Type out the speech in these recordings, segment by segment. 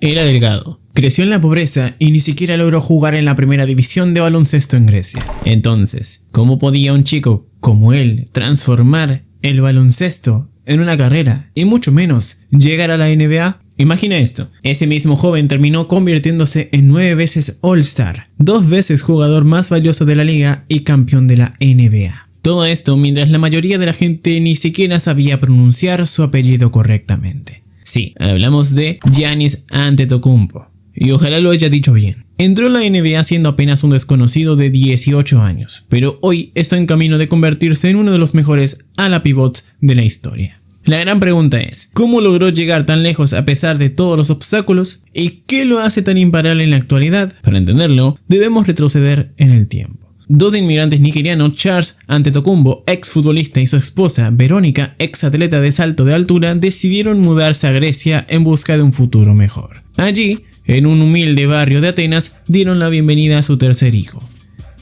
Era delgado, creció en la pobreza y ni siquiera logró jugar en la primera división de baloncesto en Grecia. Entonces, ¿cómo podía un chico como él transformar el baloncesto en una carrera y mucho menos llegar a la NBA? Imagina esto, ese mismo joven terminó convirtiéndose en 9 veces All-Star, 2 veces jugador más valioso de la liga y campeón de la NBA. Todo esto mientras la mayoría de la gente ni siquiera sabía pronunciar su apellido correctamente. Sí, hablamos de Giannis Antetokounmpo, y ojalá lo haya dicho bien. Entró en la NBA siendo apenas un desconocido de 18 años, pero hoy está en camino de convertirse en uno de los mejores ala pivots de la historia. La gran pregunta es, ¿cómo logró llegar tan lejos a pesar de todos los obstáculos? ¿Y qué lo hace tan imparable en la actualidad? Para entenderlo, debemos retroceder en el tiempo. Dos inmigrantes nigerianos, Charles Antetokounmpo, ex futbolista, y su esposa, Verónica, ex atleta de salto de altura, decidieron mudarse a Grecia en busca de un futuro mejor. Allí, en un humilde barrio de Atenas, dieron la bienvenida a su tercer hijo,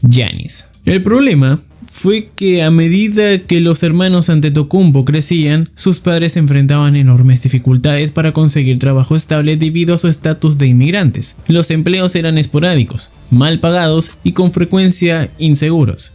Giannis. El problema fue que a medida que los hermanos Antetokounmpo crecían, sus padres enfrentaban enormes dificultades para conseguir trabajo estable debido a su estatus de inmigrantes. Los empleos eran esporádicos, mal pagados y con frecuencia inseguros.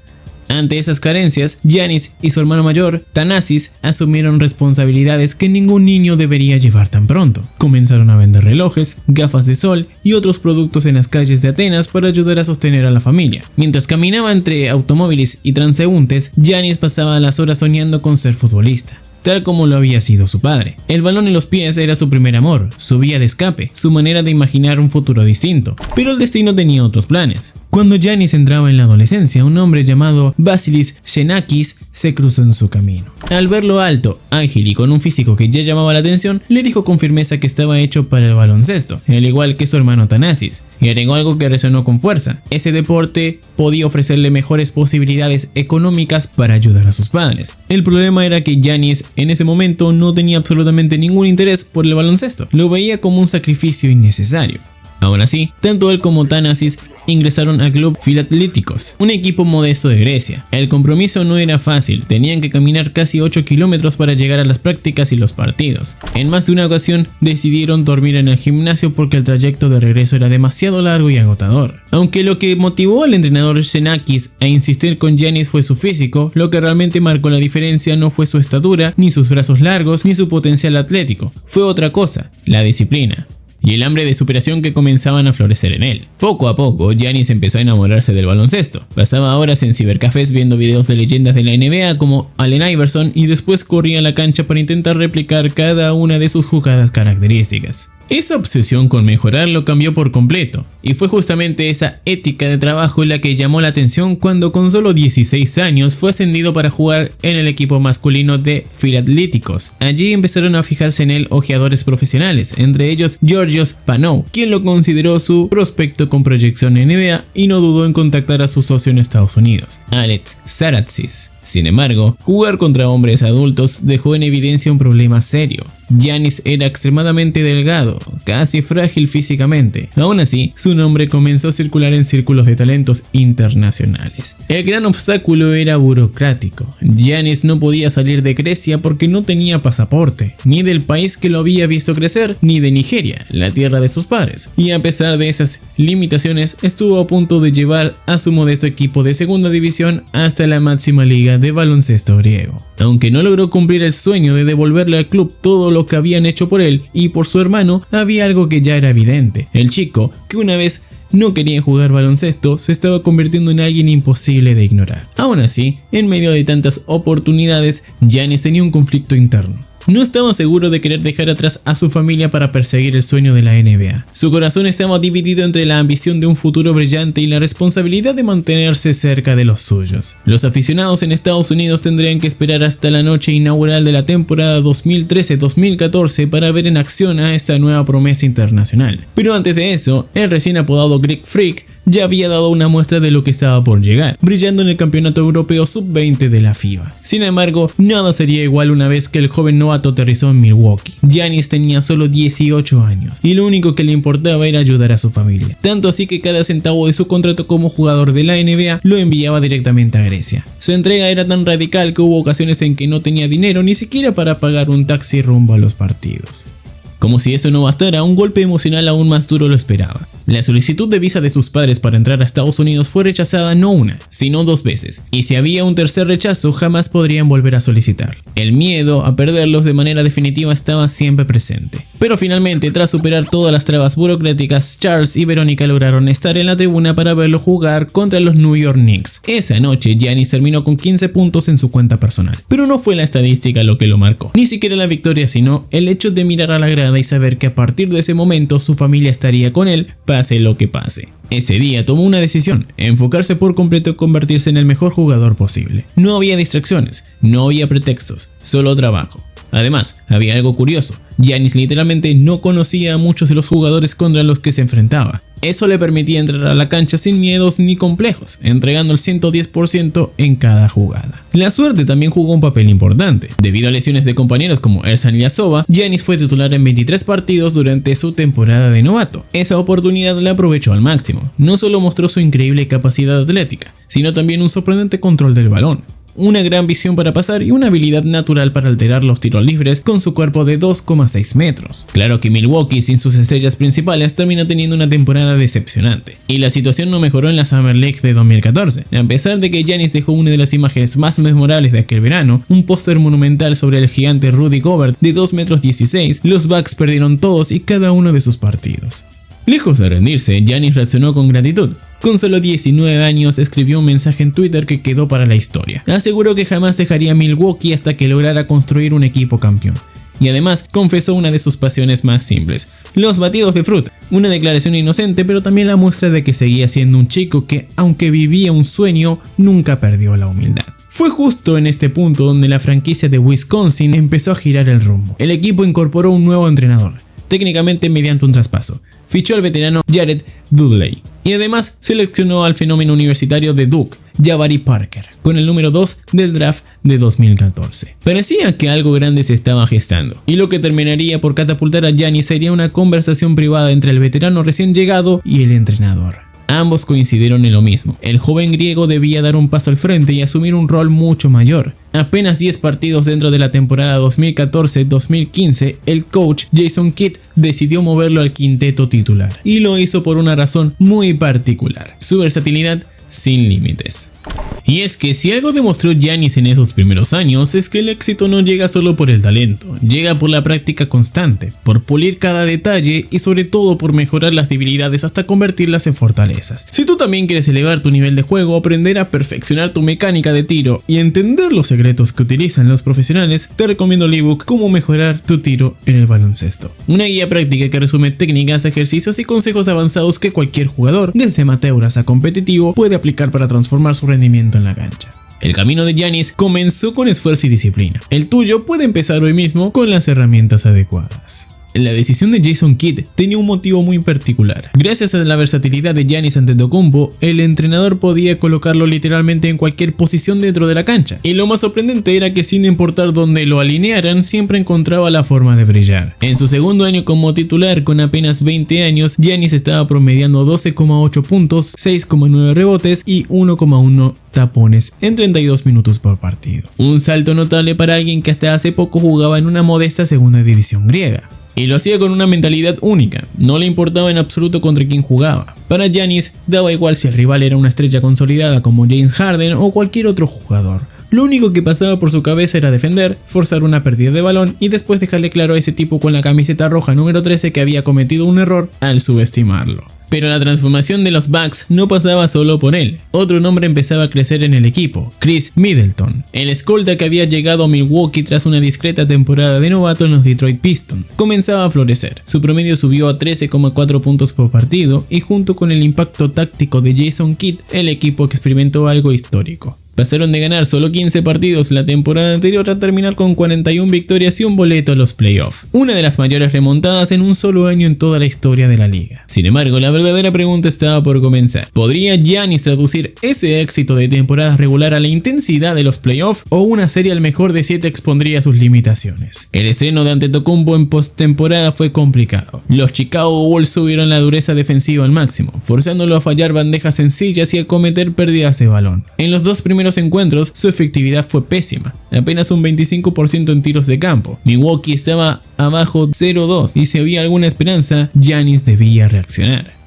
Ante esas carencias, Giannis y su hermano mayor, Thanasis, asumieron responsabilidades que ningún niño debería llevar tan pronto. Comenzaron a vender relojes, gafas de sol y otros productos en las calles de Atenas para ayudar a sostener a la familia. Mientras caminaba entre automóviles y transeúntes, Giannis pasaba las horas soñando con ser futbolista, tal como lo había sido su padre. El balón en los pies era su primer amor, su vía de escape, su manera de imaginar un futuro distinto. Pero el destino tenía otros planes. Cuando Giannis entraba en la adolescencia, un hombre llamado Vasilis Xenakis se cruzó en su camino. Al verlo alto, ágil y con un físico que ya llamaba la atención, le dijo con firmeza que estaba hecho para el baloncesto, al igual que su hermano Thanasis, y agregó algo que resonó con fuerza: ese deporte podía ofrecerle mejores posibilidades económicas para ayudar a sus padres. El problema era que Giannis en ese momento no tenía absolutamente ningún interés por el baloncesto, lo veía como un sacrificio innecesario. Aún así, tanto él como Thanasis ingresaron al club Philatléticos, un equipo modesto de Grecia. El compromiso no era fácil, tenían que caminar casi 8 kilómetros para llegar a las prácticas y los partidos. En más de una ocasión decidieron dormir en el gimnasio porque el trayecto de regreso era demasiado largo y agotador. Aunque lo que motivó al entrenador Xenakis a insistir con Giannis fue su físico, lo que realmente marcó la diferencia no fue su estatura, ni sus brazos largos, ni su potencial atlético. Fue otra cosa: la disciplina y el hambre de superación que comenzaban a florecer en él. Poco a poco, Giannis empezó a enamorarse del baloncesto. Pasaba horas en cibercafés viendo videos de leyendas de la NBA como Allen Iverson y después corría a la cancha para intentar replicar cada una de sus jugadas características. Esa obsesión con mejorar lo cambió por completo, y fue justamente esa ética de trabajo la que llamó la atención cuando con solo 16 años fue ascendido para jugar en el equipo masculino de Philatléticos. Allí empezaron a fijarse en él ojeadores profesionales, entre ellos Georgios Panou, quien lo consideró su prospecto con proyección en NBA y no dudó en contactar a su socio en Estados Unidos, Alex Saratsis. Sin embargo, jugar contra hombres adultos dejó en evidencia un problema serio. Giannis era extremadamente delgado, casi frágil físicamente. Aún así, su nombre comenzó a circular en círculos de talentos internacionales. El gran obstáculo era burocrático. Giannis no podía salir de Grecia porque no tenía pasaporte, ni del país que lo había visto crecer, ni de Nigeria, la tierra de sus padres. Y a pesar de esas limitaciones, estuvo a punto de llevar a su modesto equipo de segunda división hasta la máxima liga de baloncesto griego. Aunque no logró cumplir el sueño de devolverle al club todo lo que habían hecho por él y por su hermano, había algo que ya era evidente. El chico, que una vez no quería jugar baloncesto, se estaba convirtiendo en alguien imposible de ignorar. Aún así, en medio de tantas oportunidades, Giannis tenía un conflicto interno. No estaba seguro de querer dejar atrás a su familia para perseguir el sueño de la NBA. Su corazón estaba dividido entre la ambición de un futuro brillante y la responsabilidad de mantenerse cerca de los suyos. Los aficionados en Estados Unidos tendrían que esperar hasta la noche inaugural de la temporada 2013-2014 para ver en acción a esta nueva promesa internacional. Pero antes de eso, el recién apodado Greek Freak ya había dado una muestra de lo que estaba por llegar, brillando en el campeonato europeo sub-20 de la FIBA. Sin embargo, nada sería igual una vez que el joven novato aterrizó en Milwaukee. Giannis tenía solo 18 años y lo único que le importaba era ayudar a su familia, tanto así que cada centavo de su contrato como jugador de la NBA lo enviaba directamente a Grecia. Su entrega era tan radical que hubo ocasiones en que no tenía dinero ni siquiera para pagar un taxi rumbo a los partidos. Como si eso no bastara, un golpe emocional aún más duro lo esperaba. La solicitud de visa de sus padres para entrar a Estados Unidos fue rechazada no una, sino 2 veces, y si había un tercer rechazo jamás podrían volver a solicitar. El miedo a perderlos de manera definitiva estaba siempre presente. Pero finalmente, tras superar todas las trabas burocráticas, Charles y Verónica lograron estar en la tribuna para verlo jugar contra los New York Knicks. Esa noche, Giannis terminó con 15 puntos en su cuenta personal, pero no fue la estadística lo que lo marcó, ni siquiera la victoria, sino el hecho de mirar a la grada y saber que a partir de ese momento su familia estaría con él, pase lo que pase. Ese día tomó una decisión, enfocarse por completo en convertirse en el mejor jugador posible. No había distracciones, no había pretextos, solo trabajo. Además, había algo curioso, Giannis literalmente no conocía a muchos de los jugadores contra los que se enfrentaba. Eso le permitía entrar a la cancha sin miedos ni complejos, entregando el 110% en cada jugada. La suerte también jugó un papel importante. Debido a lesiones de compañeros como Ersan Ilyasova, Giannis fue titular en 23 partidos durante su temporada de novato. Esa oportunidad la aprovechó al máximo. No solo mostró su increíble capacidad atlética, sino también un sorprendente control del balón, una gran visión para pasar y una habilidad natural para alterar los tiros libres con su cuerpo de 2,6 metros. Claro que Milwaukee sin sus estrellas principales termina teniendo una temporada decepcionante, y la situación no mejoró en la Summer League de 2014. A pesar de que Giannis dejó una de las imágenes más memorables de aquel verano, un póster monumental sobre el gigante Rudy Gobert de 2,16 metros, los Bucks perdieron todos y cada uno de sus partidos. Lejos de rendirse, Giannis reaccionó con gratitud. Con solo 19 años escribió un mensaje en Twitter que quedó para la historia. Aseguró que jamás dejaría Milwaukee hasta que lograra construir un equipo campeón. Y además confesó una de sus pasiones más simples, los batidos de fruta. Una declaración inocente, pero también la muestra de que seguía siendo un chico que, aunque vivía un sueño, nunca perdió la humildad. Fue justo en este punto donde la franquicia de Wisconsin empezó a girar el rumbo. El equipo incorporó un nuevo entrenador, técnicamente mediante un traspaso. Fichó al veterano Jared Dudley y además seleccionó al fenómeno universitario de Duke, Jabari Parker, con el número 2 del draft de 2014. Parecía que algo grande se estaba gestando, y lo que terminaría por catapultar a Giannis sería una conversación privada entre el veterano recién llegado y el entrenador. Ambos coincidieron en lo mismo. El joven griego debía dar un paso al frente y asumir un rol mucho mayor. Apenas 10 partidos dentro de la temporada 2014-2015, el coach Jason Kidd decidió moverlo al quinteto titular. Y lo hizo por una razón muy particular: su versatilidad sin límites. Y es que si algo demostró Giannis en esos primeros años es que el éxito no llega solo por el talento, llega por la práctica constante, por pulir cada detalle y sobre todo por mejorar las debilidades hasta convertirlas en fortalezas. Si tú también quieres elevar tu nivel de juego, aprender a perfeccionar tu mecánica de tiro y entender los secretos que utilizan los profesionales, te recomiendo el ebook Cómo mejorar tu tiro en el baloncesto. Una guía práctica que resume técnicas, ejercicios y consejos avanzados que cualquier jugador, desde amateur hasta competitivo, puede aplicar para transformar su rendimiento en la cancha. El camino de Giannis comenzó con esfuerzo y disciplina. El tuyo puede empezar hoy mismo con las herramientas adecuadas. La decisión de Jason Kidd tenía un motivo muy particular. Gracias a la versatilidad de Giannis Antetokounmpo, el entrenador podía colocarlo literalmente en cualquier posición dentro de la cancha. Y lo más sorprendente era que sin importar dónde lo alinearan, siempre encontraba la forma de brillar. En su segundo año como titular, con apenas 20 años, Giannis estaba promediando 12,8 puntos, 6,9 rebotes y 1,1 tapones en 32 minutos por partido. Un salto notable para alguien que hasta hace poco jugaba en una modesta segunda división griega. Y lo hacía con una mentalidad única, no le importaba en absoluto contra quién jugaba. Para Giannis daba igual si el rival era una estrella consolidada como James Harden o cualquier otro jugador. Lo único que pasaba por su cabeza era defender, forzar una pérdida de balón y después dejarle claro a ese tipo con la camiseta roja número 13 que había cometido un error al subestimarlo. Pero la transformación de los Bucks no pasaba solo por él. Otro nombre empezaba a crecer en el equipo: Chris Middleton, el escolta que había llegado a Milwaukee tras una discreta temporada de novato en los Detroit Pistons. Comenzaba a florecer. Su promedio subió a 13,4 puntos por partido y junto con el impacto táctico de Jason Kidd, el equipo experimentó algo histórico. Pasaron de ganar solo 15 partidos la temporada anterior a terminar con 41 victorias y un boleto a los playoffs, una de las mayores remontadas en un solo año en toda la historia de la liga. Sin embargo, la verdadera pregunta estaba por comenzar: ¿podría Giannis traducir ese éxito de temporada regular a la intensidad de los playoffs, o una serie al mejor de 7 expondría sus limitaciones? El estreno de Antetokounmpo en postemporada fue complicado. Los Chicago Bulls subieron la dureza defensiva al máximo, forzándolo a fallar bandejas sencillas y a cometer pérdidas de balón. En los dos primeros primeros encuentros su efectividad fue pésima, apenas un 25% en tiros de campo. Milwaukee estaba abajo 0-2 y si había alguna esperanza, Giannis debía reaccionar.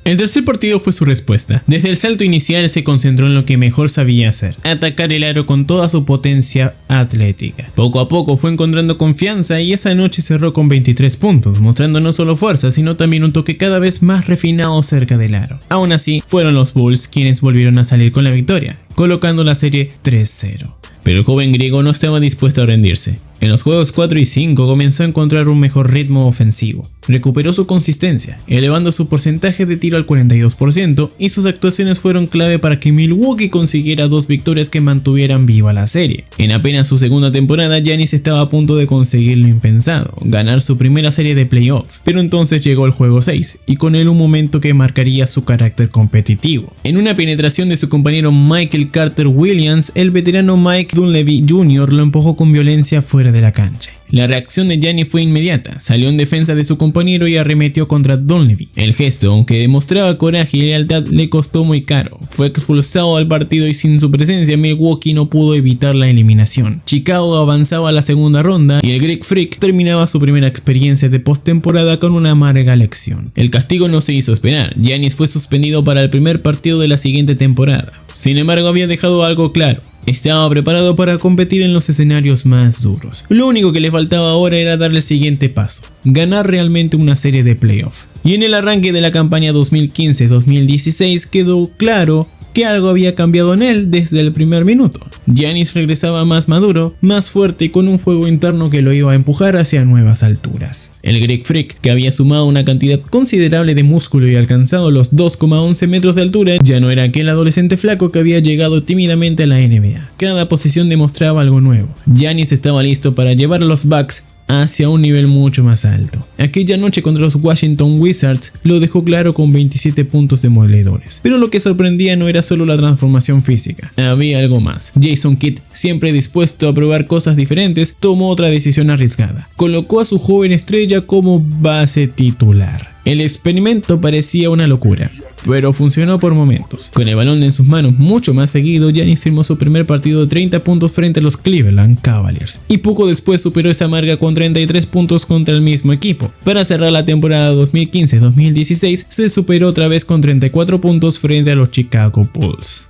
El tercer partido fue su respuesta. Desde el salto inicial se concentró en lo que mejor sabía hacer, atacar el aro con toda su potencia atlética. Poco a poco fue encontrando confianza y esa noche cerró con 23 puntos, mostrando no solo fuerza, sino también un toque cada vez más refinado cerca del aro. Aún así, fueron los Bulls quienes volvieron a salir con la victoria, colocando la serie 3-0. Pero el joven griego no estaba dispuesto a rendirse. En los juegos 4 y 5 comenzó a encontrar un mejor ritmo ofensivo. Recuperó su consistencia, elevando su porcentaje de tiro al 42% y sus actuaciones fueron clave para que Milwaukee consiguiera 2 victorias que mantuvieran viva la serie. En apenas su segunda temporada, Giannis estaba a punto de conseguir lo impensado, ganar su primera serie de playoff, pero entonces llegó el juego 6 y con él un momento que marcaría su carácter competitivo. En una penetración de su compañero Michael Carter Williams, el veterano Mike Dunleavy Jr. lo empujó con violencia fuera de la cancha. La reacción de Giannis fue inmediata, salió en defensa de su compañero y arremetió contra Dunleavy. El gesto, aunque demostraba coraje y lealtad, le costó muy caro. Fue expulsado al partido y sin su presencia Milwaukee no pudo evitar la eliminación. Chicago avanzaba a la segunda ronda y el Greek Freak terminaba su primera experiencia de postemporada con una amarga lección. El castigo no se hizo esperar, Giannis fue suspendido para el primer partido de la siguiente temporada. Sin embargo, había dejado algo claro. Estaba preparado para competir en los escenarios más duros. Lo único que le faltaba ahora era darle el siguiente paso, ganar realmente una serie de playoff. Y en el arranque de la campaña 2015-2016 quedó claro que algo había cambiado en él desde el primer minuto. Giannis regresaba más maduro, más fuerte y con un fuego interno que lo iba a empujar hacia nuevas alturas. El Greek Freak, que había sumado una cantidad considerable de músculo y alcanzado los 2,11 metros de altura, ya no era aquel adolescente flaco que había llegado tímidamente a la NBA. Cada posición demostraba algo nuevo. Giannis estaba listo para llevar a los Bucks hacia un nivel mucho más alto. Aquella noche contra los Washington Wizards lo dejó claro con 27 puntos demoledores. Pero lo que sorprendía no era solo la transformación física, había algo más. Jason Kidd, siempre dispuesto a probar cosas diferentes, tomó otra decisión arriesgada. Colocó a su joven estrella como base titular. El experimento parecía una locura, pero funcionó por momentos. Con el balón en sus manos mucho más seguido, Giannis firmó su primer partido de 30 puntos frente a los Cleveland Cavaliers y poco después superó esa marca con 33 puntos contra el mismo equipo. Para cerrar la temporada 2015-2016 se superó otra vez con 34 puntos frente a los Chicago Bulls.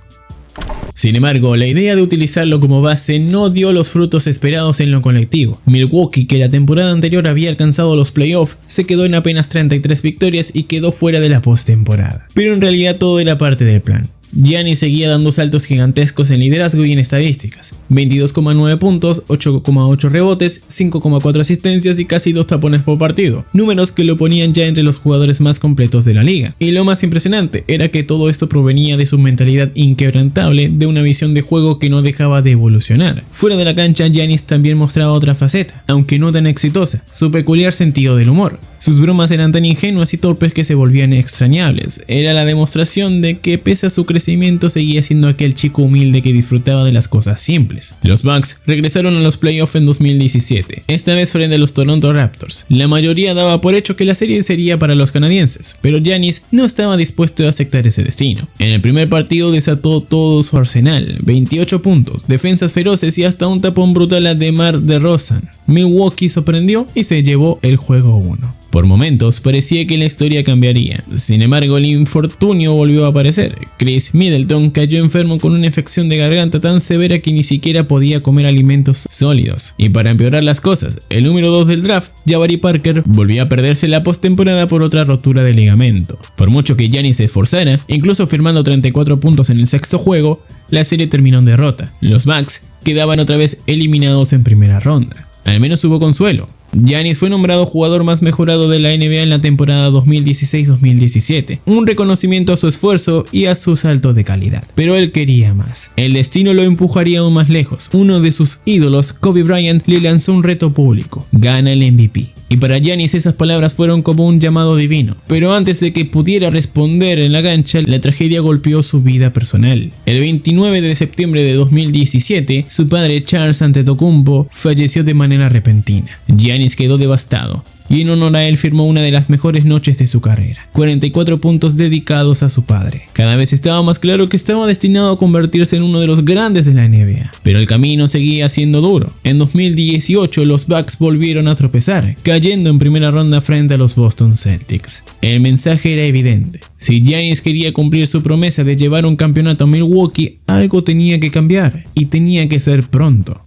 Sin embargo, la idea de utilizarlo como base no dio los frutos esperados en lo colectivo. Milwaukee, que la temporada anterior había alcanzado los playoffs, se quedó en apenas 33 victorias y quedó fuera de la postemporada. Pero en realidad todo era parte del plan. Giannis seguía dando saltos gigantescos en liderazgo y en estadísticas. 22,9 puntos, 8,8 rebotes, 5,4 asistencias y casi 2 tapones por partido. Números que lo ponían ya entre los jugadores más completos de la liga. Y lo más impresionante era que todo esto provenía de su mentalidad inquebrantable, de una visión de juego que no dejaba de evolucionar. Fuera de la cancha, Giannis también mostraba otra faceta, aunque no tan exitosa, su peculiar sentido del humor. Sus bromas eran tan ingenuas y torpes que se volvían extrañables. Era la demostración de que pese a su crecimiento seguía siendo aquel chico humilde que disfrutaba de las cosas simples. Los Bucks regresaron a los playoffs en 2017, esta vez frente a los Toronto Raptors. La mayoría daba por hecho que la serie sería para los canadienses, pero Giannis no estaba dispuesto a aceptar ese destino. En el primer partido desató todo su arsenal, 28 puntos, defensas feroces y hasta un tapón brutal a DeMar DeRozan. Milwaukee sorprendió y se llevó el juego 1. Por momentos parecía que la historia cambiaría, sin embargo el infortunio volvió a aparecer. Chris Middleton cayó enfermo con una infección de garganta tan severa que ni siquiera podía comer alimentos sólidos. Y para empeorar las cosas, el número 2 del draft, Jabari Parker, volvió a perderse la postemporada por otra rotura de ligamento. Por mucho que Giannis se esforzara, incluso firmando 34 puntos en el sexto juego, la serie terminó en derrota. Los Bucks quedaban otra vez eliminados en primera ronda. Al menos hubo consuelo. Giannis fue nombrado jugador más mejorado de la NBA en la temporada 2016-2017, un reconocimiento a su esfuerzo y a su salto de calidad. Pero él quería más. El destino lo empujaría aún más lejos. Uno de sus ídolos, Kobe Bryant, le lanzó un reto público: gana el MVP. Y para Giannis esas palabras fueron como un llamado divino. Pero antes de que pudiera responder en la cancha, la tragedia golpeó su vida personal. El 29 de septiembre de 2017, su padre Charles Antetokounmpo falleció de manera repentina. Giannis quedó devastado y en honor a él firmó una de las mejores noches de su carrera, 44 puntos dedicados a su padre. Cada vez estaba más claro que estaba destinado a convertirse en uno de los grandes de la NBA, pero el camino seguía siendo duro. En 2018 los Bucks volvieron a tropezar, cayendo en primera ronda frente a los Boston Celtics. El mensaje era evidente: si Giannis quería cumplir su promesa de llevar un campeonato a Milwaukee, algo tenía que cambiar, y tenía que ser pronto.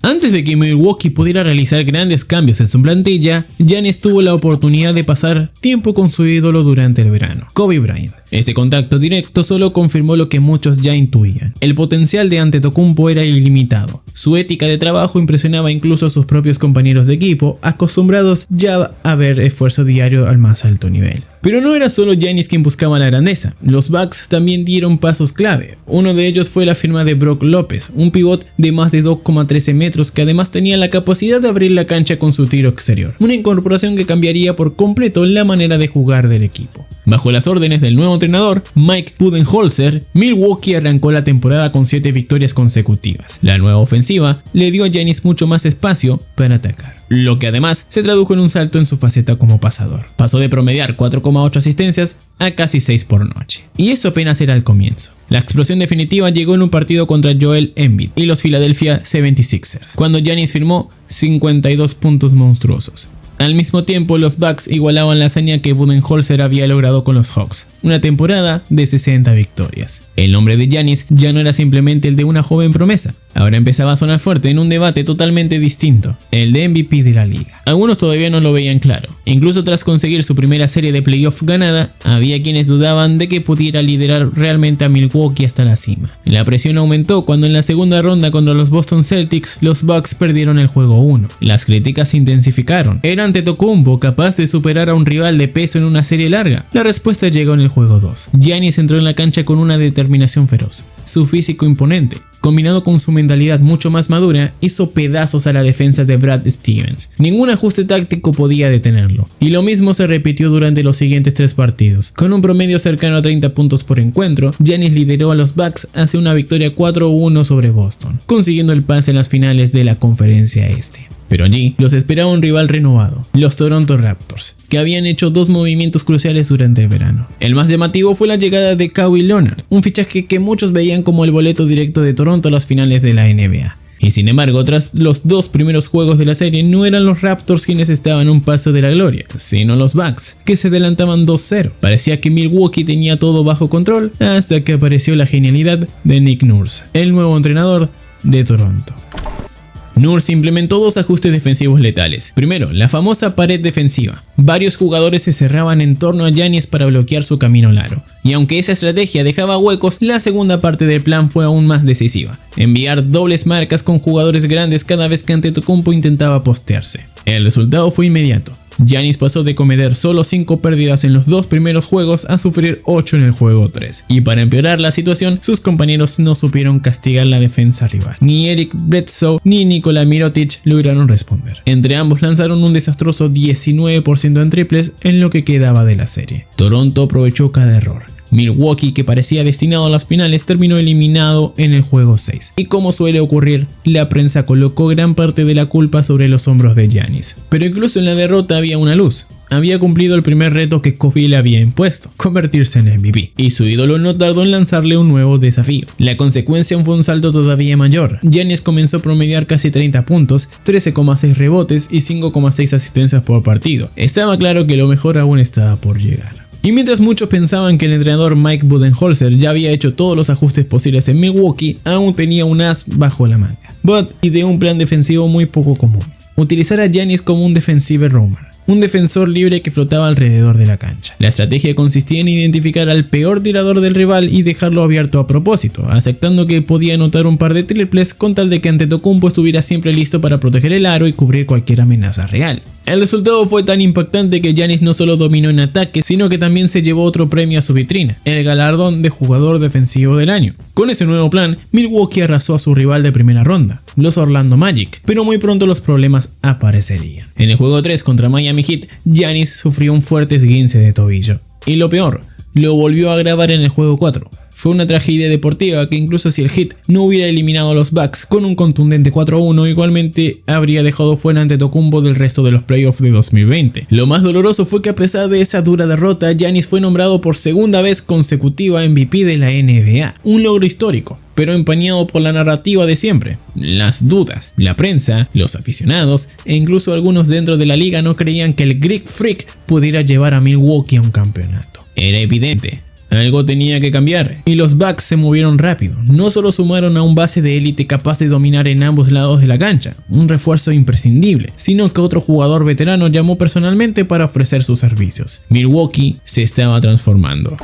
Antes de que Milwaukee pudiera realizar grandes cambios en su plantilla, Giannis tuvo la oportunidad de pasar tiempo con su ídolo durante el verano, Kobe Bryant. Ese contacto directo solo confirmó lo que muchos ya intuían: el potencial de Antetokounmpo era ilimitado. Su ética de trabajo impresionaba incluso a sus propios compañeros de equipo, acostumbrados ya a ver esfuerzo diario al más alto nivel. Pero no era solo Giannis quien buscaba la grandeza. Los Bucks también dieron pasos clave. Uno de ellos fue la firma de Brook López, un pivot de más de 2,13 metros que además tenía la capacidad de abrir la cancha con su tiro exterior. Una incorporación que cambiaría por completo la manera de jugar del equipo. Bajo las órdenes del nuevo entrenador, Mike Budenholzer, Milwaukee arrancó la temporada con 7 victorias consecutivas. La nueva ofensiva le dio a Giannis mucho más espacio para atacar, lo que además se tradujo en un salto en su faceta como pasador. Pasó de promediar 4,8 asistencias a casi 6 por noche. Y eso apenas era el comienzo. La explosión definitiva llegó en un partido contra Joel Embiid y los Philadelphia 76ers, cuando Giannis firmó 52 puntos monstruosos. Al mismo tiempo, los Bucks igualaban la hazaña que Budenholzer había logrado con los Hawks, una temporada de 60 victorias. El nombre de Giannis ya no era simplemente el de una joven promesa, ahora empezaba a sonar fuerte en un debate totalmente distinto, el de MVP de la liga. Algunos todavía no lo veían claro. Incluso tras conseguir su primera serie de playoff ganada, había quienes dudaban de que pudiera liderar realmente a Milwaukee hasta la cima. La presión aumentó cuando en la segunda ronda contra los Boston Celtics, los Bucks perdieron el juego 1. Las críticas se intensificaron. ¿Era Antetokounmpo capaz de superar a un rival de peso en una serie larga? La respuesta llegó en el juego 2. Giannis entró en la cancha con una determinación feroz. Su físico imponente, combinado con su mentalidad mucho más madura, hizo pedazos a la defensa de Brad Stevens. Ningún ajuste táctico podía detenerlo. Y lo mismo se repitió durante los siguientes 3 partidos. Con un promedio cercano a 30 puntos por encuentro, Giannis lideró a los Bucks hacia una victoria 4-1 sobre Boston, consiguiendo el pase en las finales de la Conferencia Este. Pero allí los esperaba un rival renovado, los Toronto Raptors, que habían hecho 2 movimientos cruciales durante el verano. El más llamativo fue la llegada de Kawhi Leonard, un fichaje que muchos veían como el boleto directo de Toronto a las finales de la NBA. Y sin embargo, tras los 2 primeros juegos de la serie, no eran los Raptors quienes estaban a un paso de la gloria, sino los Bucks, que se adelantaban 2-0. Parecía que Milwaukee tenía todo bajo control, hasta que apareció la genialidad de Nick Nurse, el nuevo entrenador de Toronto. Nurse implementó 2 ajustes defensivos letales. Primero, la famosa pared defensiva. Varios jugadores se cerraban en torno a Giannis para bloquear su camino al aro. Y aunque esa estrategia dejaba huecos, la segunda parte del plan fue aún más decisiva: enviar dobles marcas con jugadores grandes cada vez que Antetokounmpo intentaba postearse. El resultado fue inmediato. Giannis pasó de cometer solo 5 pérdidas en los 2 primeros juegos a sufrir 8 en el juego 3. Y para empeorar la situación, sus compañeros no supieron castigar la defensa rival. Ni Eric Bledsoe ni Nikola Mirotic lograron responder. Entre ambos lanzaron un desastroso 19% en triples en lo que quedaba de la serie. Toronto aprovechó cada error. Milwaukee, que parecía destinado a las finales, terminó eliminado en el juego 6. Y como suele ocurrir, la prensa colocó gran parte de la culpa sobre los hombros de Giannis. Pero incluso en la derrota había una luz. Había cumplido el primer reto que Kobe le había impuesto: convertirse en MVP. Y su ídolo no tardó en lanzarle un nuevo desafío. La consecuencia fue un salto todavía mayor. Giannis comenzó a promediar casi 30 puntos, 13,6 rebotes y 5,6 asistencias por partido. Estaba claro que lo mejor aún estaba por llegar. Y mientras muchos pensaban que el entrenador Mike Budenholzer ya había hecho todos los ajustes posibles en Milwaukee, aún tenía un as bajo la manga. Bud ideó un plan defensivo muy poco común: utilizar a Giannis como un defensive roamer, un defensor libre que flotaba alrededor de la cancha. La estrategia consistía en identificar al peor tirador del rival y dejarlo abierto a propósito, aceptando que podía anotar un par de triples con tal de que Antetokounmpo estuviera siempre listo para proteger el aro y cubrir cualquier amenaza real. El resultado fue tan impactante que Giannis no solo dominó en ataque, sino que también se llevó otro premio a su vitrina: el galardón de jugador defensivo del año. Con ese nuevo plan, Milwaukee arrasó a su rival de primera ronda, los Orlando Magic, pero muy pronto los problemas aparecerían. En el juego 3 contra Miami Heat, Giannis sufrió un fuerte esguince de tobillo. Y lo peor, lo volvió a agravar en el juego 4. Fue una tragedia deportiva que incluso si el Heat no hubiera eliminado a los Bucks con un contundente 4-1, igualmente habría dejado fuera a Antetokounmpo del resto de los playoffs de 2020. Lo más doloroso fue que a pesar de esa dura derrota, Giannis fue nombrado por segunda vez consecutiva MVP de la NBA, un logro histórico, pero empañado por la narrativa de siempre. Las dudas, la prensa, los aficionados e incluso algunos dentro de la liga no creían que el Greek Freak pudiera llevar a Milwaukee a un campeonato. Era evidente. Algo tenía que cambiar, y los Bucks se movieron rápido. No solo sumaron a un base de élite capaz de dominar en ambos lados de la cancha, un refuerzo imprescindible, sino que otro jugador veterano llamó personalmente para ofrecer sus servicios. Milwaukee se estaba transformando.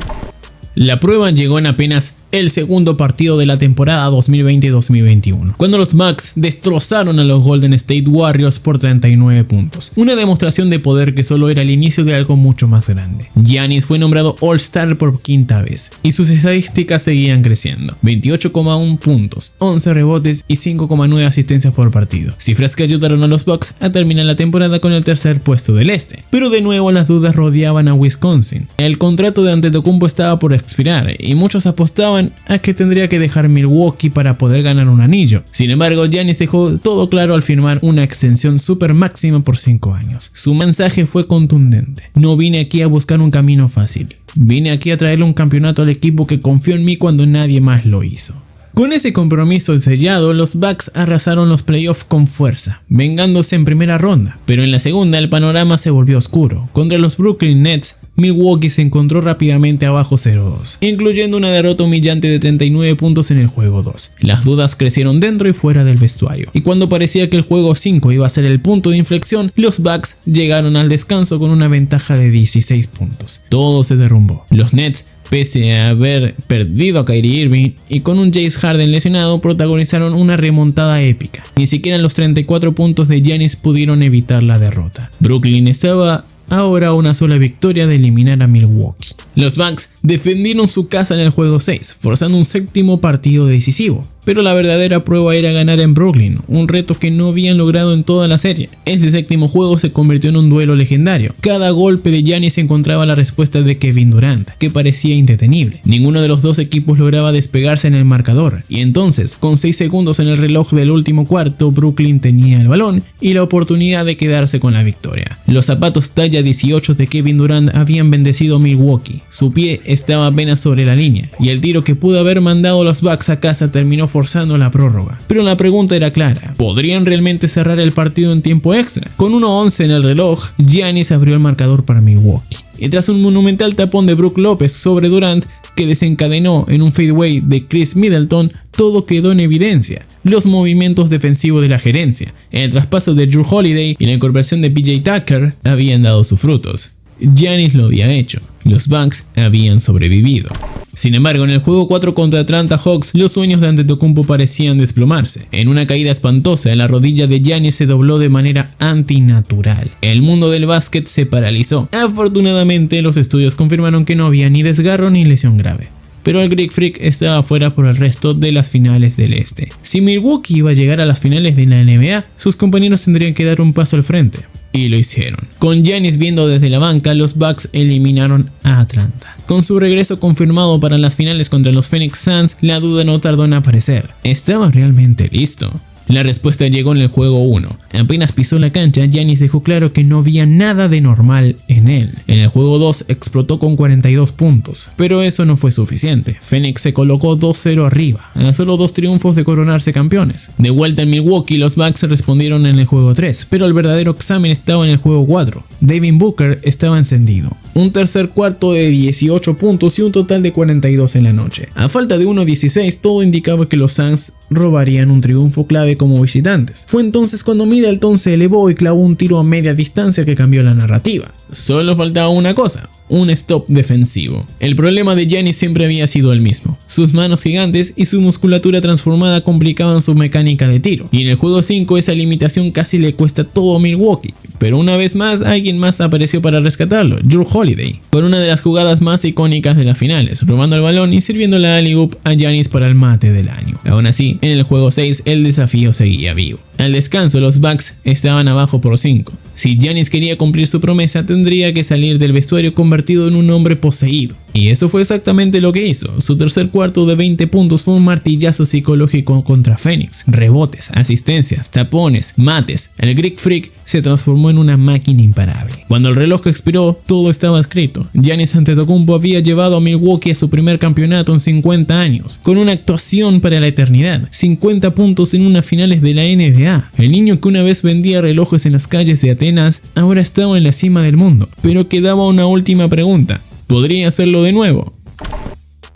La prueba llegó en apenas el segundo partido de la temporada 2020-2021, cuando los Bucks destrozaron a los Golden State Warriors por 39 puntos. Una demostración de poder que solo era el inicio de algo mucho más grande. Giannis fue nombrado All-Star por quinta vez, y sus estadísticas seguían creciendo. 28,1 puntos, 11 rebotes y 5,9 asistencias por partido. Cifras que ayudaron a los Bucks a terminar la temporada con el tercer puesto del este. Pero de nuevo las dudas rodeaban a Wisconsin. El contrato de Antetokounmpo estaba por expirar, y muchos apostaban a que tendría que dejar Milwaukee para poder ganar un anillo. Sin embargo, Giannis dejó todo claro al firmar una extensión super máxima por 5 años. Su mensaje fue contundente: no vine aquí a buscar un camino fácil, vine aquí a traerle un campeonato al equipo que confió en mí cuando nadie más lo hizo. Con ese compromiso sellado, los Bucks arrasaron los playoffs con fuerza, vengándose en primera ronda, pero en la segunda el panorama se volvió oscuro. Contra los Brooklyn Nets, Milwaukee se encontró rápidamente abajo 0-2, incluyendo una derrota humillante de 39 puntos en el juego 2. Las dudas crecieron dentro y fuera del vestuario, y cuando parecía que el juego 5 iba a ser el punto de inflexión, los Bucks llegaron al descanso con una ventaja de 16 puntos. Todo se derrumbó. Los Nets, pese a haber perdido a Kyrie Irving y con un James Harden lesionado, protagonizaron una remontada épica. Ni siquiera los 34 puntos de Giannis pudieron evitar la derrota. Brooklyn estaba ahora a una sola victoria de eliminar a Milwaukee. Los Bucks defendieron su casa en el juego 6, forzando un séptimo partido decisivo. Pero la verdadera prueba era ganar en Brooklyn, un reto que no habían logrado en toda la serie. Ese séptimo juego se convirtió en un duelo legendario. Cada golpe de Giannis encontraba la respuesta de Kevin Durant, que parecía indetenible. Ninguno de los dos equipos lograba despegarse en el marcador, y entonces, con 6 segundos en el reloj del último cuarto, Brooklyn tenía el balón y la oportunidad de quedarse con la victoria. Los zapatos talla 18 de Kevin Durant habían bendecido Milwaukee. Su pie estaba apenas sobre la línea, y el tiro que pudo haber mandado a los Bucks a casa terminó forzando la prórroga. Pero la pregunta era clara: ¿podrían realmente cerrar el partido en tiempo extra? Con 1:11 en el reloj, Giannis abrió el marcador para Milwaukee, y tras un monumental tapón de Brook López sobre Durant, que desencadenó en un fadeaway de Chris Middleton, todo quedó en evidencia. Los movimientos defensivos de la gerencia, el traspaso de Jrue Holiday y la incorporación de PJ Tucker habían dado sus frutos. Giannis lo había hecho. Los Bucks habían sobrevivido. Sin embargo, en el juego 4 contra Atlanta Hawks, los sueños de Antetokounmpo parecían desplomarse. En una caída espantosa, la rodilla de Giannis se dobló de manera antinatural. El mundo del básquet se paralizó. Afortunadamente, los estudios confirmaron que no había ni desgarro ni lesión grave. Pero el Greek Freak estaba fuera por el resto de las finales del este. Si Milwaukee iba a llegar a las finales de la NBA, sus compañeros tendrían que dar un paso al frente. Y lo hicieron. Con Giannis viendo desde la banca, los Bucks eliminaron a Atlanta. Con su regreso confirmado para las finales contra los Phoenix Suns, la duda no tardó en aparecer. ¿Estaba realmente listo? La respuesta llegó en el juego 1. Apenas pisó la cancha, Giannis dejó claro que no había nada de normal en él. En el juego 2 explotó con 42 puntos, pero eso no fue suficiente. Phoenix se colocó 2-0 arriba, a solo 2 triunfos de coronarse campeones. De vuelta en Milwaukee, los Bucks respondieron en el juego 3, pero el verdadero examen estaba en el juego 4. Devin Booker estaba encendido. Un tercer cuarto de 18 puntos y un total de 42 en la noche. A falta de 1:16, todo indicaba que los Suns robarían un triunfo clave como visitantes. Fue entonces cuando Middleton se elevó y clavó un tiro a media distancia que cambió la narrativa. Solo faltaba una cosa: un stop defensivo. El problema de Giannis siempre había sido el mismo. Sus manos gigantes y su musculatura transformada complicaban su mecánica de tiro. Y en el juego 5 esa limitación casi le cuesta todo a Milwaukee. Pero una vez más, alguien más apareció para rescatarlo: Jrue Holiday, con una de las jugadas más icónicas de las finales, robando el balón y sirviendo la alley-oop a Giannis para el mate del año. Aún así, en el juego 6 el desafío seguía vivo. Al descanso, los Bucks estaban abajo por 5. Si Giannis quería cumplir su promesa, tendría que salir del vestuario convertido en un hombre poseído. Y eso fue exactamente lo que hizo. Su tercer cuarto de 20 puntos fue un martillazo psicológico contra Phoenix. Rebotes, asistencias, tapones, mates. El Greek Freak se transformó en una máquina imparable. Cuando el reloj expiró, todo estaba escrito. Giannis Antetokounmpo había llevado a Milwaukee a su primer campeonato en 50 años, con una actuación para la eternidad. 50 puntos en unas finales de la NBA. El niño que una vez vendía relojes en las calles de Atenas, ahora estaba en la cima del mundo. Pero quedaba una última pregunta. ¿Podría hacerlo de nuevo?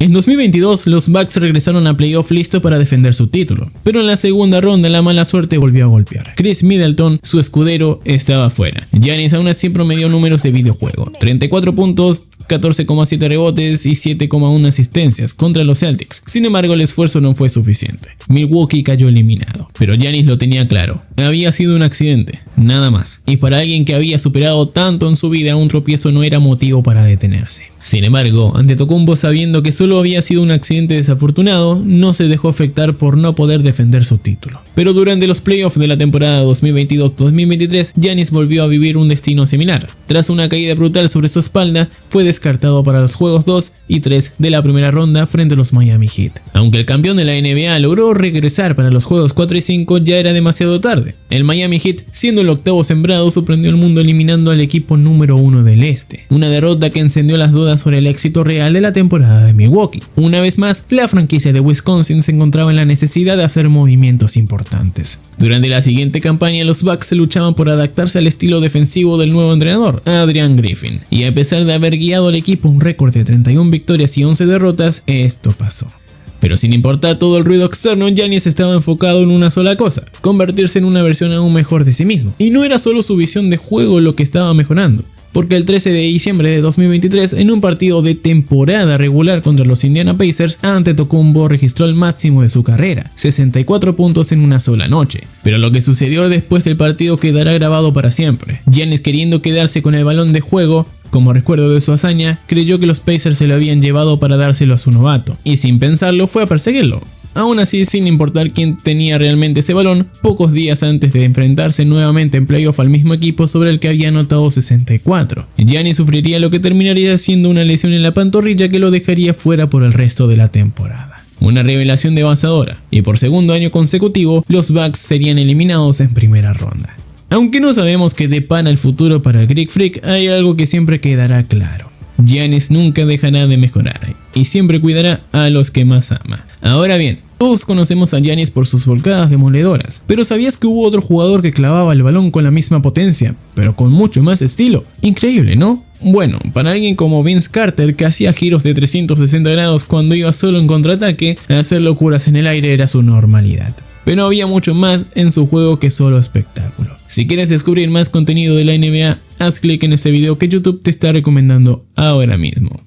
En 2022, los Bucks regresaron a playoff listo para defender su título, pero en la segunda ronda la mala suerte volvió a golpear. Chris Middleton, su escudero, estaba fuera. Giannis aún así promedió números de videojuego: 34 puntos, 14,7 rebotes y 7,1 asistencias contra los Celtics. Sin embargo, el esfuerzo no fue suficiente. Milwaukee cayó eliminado, pero Giannis lo tenía claro: había sido un accidente, nada más. Y para alguien que había superado tanto en su vida, un tropiezo no era motivo para detenerse. Sin embargo, Antetokounmpo, sabiendo que solo había sido un accidente desafortunado, no se dejó afectar por no poder defender su título. Pero durante los playoffs de la temporada 2022-2023, Giannis volvió a vivir un destino similar. Tras una caída brutal sobre su espalda, fue descartado para los juegos 2 y 3 de la primera ronda frente a los Miami Heat. Aunque el campeón de la NBA logró regresar para los juegos 4 y 5, ya era demasiado tarde. El Miami Heat, siendo el octavo sembrado, sorprendió al mundo eliminando al equipo número 1 del este. Una derrota que encendió las dudas sobre el éxito real de la temporada de Milwaukee. Una vez más, la franquicia de Wisconsin se encontraba en la necesidad de hacer movimientos importantes. Durante la siguiente campaña, los Bucks luchaban por adaptarse al estilo defensivo del nuevo entrenador, Adrian Griffin, y a pesar de haber guiado al equipo un récord de 31 victorias y 11 derrotas, esto pasó. Pero sin importar todo el ruido externo, Giannis estaba enfocado en una sola cosa: convertirse en una versión aún mejor de sí mismo. Y no era solo su visión de juego lo que estaba mejorando, porque el 13 de diciembre de 2023, en un partido de temporada regular contra los Indiana Pacers, Antetokounmpo registró el máximo de su carrera: 64 puntos en una sola noche. Pero lo que sucedió después del partido quedará grabado para siempre. Giannis, queriendo quedarse con el balón de juego como recuerdo de su hazaña, creyó que los Pacers se lo habían llevado para dárselo a su novato, y sin pensarlo fue a perseguirlo. Aún así, sin importar quién tenía realmente ese balón, pocos días antes de enfrentarse nuevamente en playoff al mismo equipo sobre el que había anotado 64, Giannis sufriría lo que terminaría siendo una lesión en la pantorrilla que lo dejaría fuera por el resto de la temporada. Una revelación devastadora, y por segundo año consecutivo, los Bucks serían eliminados en primera ronda. Aunque no sabemos qué depara el futuro para el Greek Freak, hay algo que siempre quedará claro: Giannis nunca dejará de mejorar y siempre cuidará a los que más ama. Ahora bien, todos conocemos a Giannis por sus volcadas demoledoras, pero ¿sabías que hubo otro jugador que clavaba el balón con la misma potencia, pero con mucho más estilo? Increíble, ¿no? Bueno, para alguien como Vince Carter, que hacía giros de 360 grados cuando iba solo en contraataque, hacer locuras en el aire era su normalidad. Pero había mucho más en su juego que solo espectáculo. Si quieres descubrir más contenido de la NBA, haz clic en este video que YouTube te está recomendando ahora mismo.